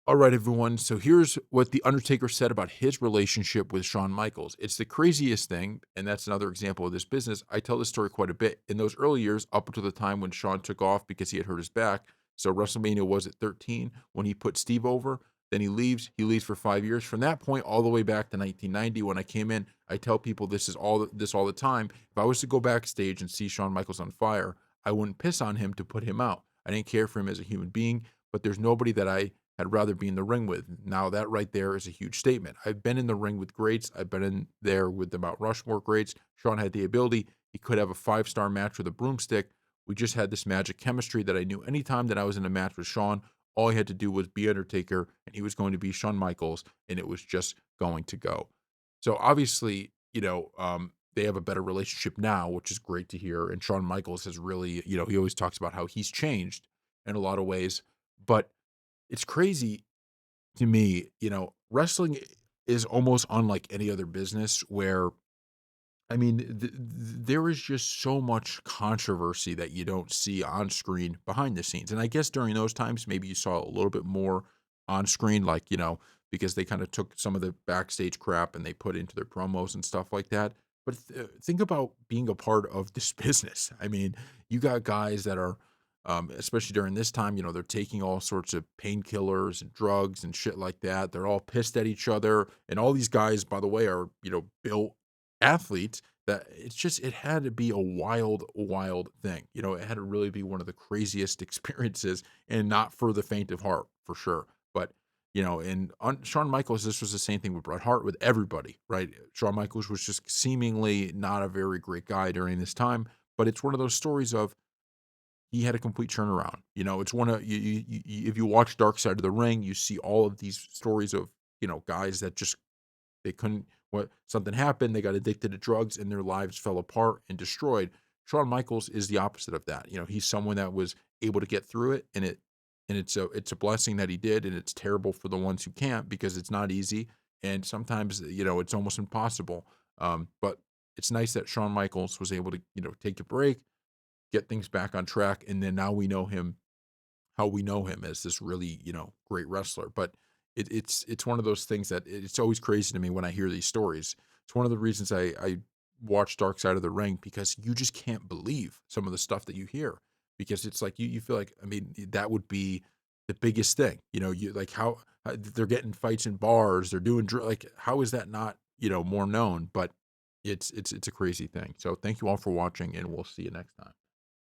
All right, everyone. So here's what The Undertaker said about his relationship with Shawn Michaels. It's the craziest thing. And that's another example of this business. I tell this story quite a bit. In those early years, up until the time when Shawn took off because he had hurt his back. So WrestleMania was at 13 when he put Steve over. Then he leaves. He leaves for 5 years. From that point all the way back to 1990 when I came in, I tell people this all the time. If I was to go backstage and see Shawn Michaels on fire, I wouldn't piss on him to put him out. I didn't care for him as a human being, but there's nobody that I'd rather be in the ring with. Now, that right there is a huge statement. I've been in the ring with greats. I've been in there with the Mount Rushmore greats. Shawn had the ability. He could have a five-star match with a broomstick. We just had this magic chemistry that I knew anytime that I was in a match with Shawn, all he had to do was be Undertaker, and he was going to be Shawn Michaels, and it was just going to go. So obviously, they have a better relationship now, which is great to hear. And Shawn Michaels has really, he always talks about how he's changed in a lot of ways. But it's crazy to me, wrestling is almost unlike any other business where, I mean, there is just so much controversy that you don't see on screen behind the scenes. And I guess during those times, maybe you saw a little bit more on screen, like, because they kind of took some of the backstage crap and they put into their promos and stuff like that. But think about being a part of this business. I mean, you got guys that are, especially during this time, they're taking all sorts of painkillers and drugs and shit like that. They're all pissed at each other. And all these guys, by the way, are, built athletes that it had to be a wild, wild thing. It had to really be one of the craziest experiences and not for the faint of heart, for sure. But, and on Shawn Michaels, this was the same thing with Bret Hart, with everybody, right? Shawn Michaels was just seemingly not a very great guy during this time. But it's one of those stories of he had a complete turnaround. It's one of if you watch Dark Side of the Ring, you see all of these stories of, guys that just they couldn't what something happened, they got addicted to drugs and their lives fell apart and destroyed. Shawn Michaels is the opposite of that. He's someone that was able to get through it, and it's a blessing that he did, and it's terrible for the ones who can't because it's not easy, and sometimes, it's almost impossible. But it's nice that Shawn Michaels was able to, take a break, get things back on track, and then now we know him how we know him as this really, great wrestler. But it's one of those things that it's always crazy to me when I hear these stories. It's one of the reasons I watch Dark Side of the Ring because you just can't believe some of the stuff that you hear because it's like you feel like, I mean, that would be the biggest thing. You like how they're getting fights in bars, they're doing like how is that not, more known? But it's a crazy thing. So thank you all for watching, and we'll see you next time.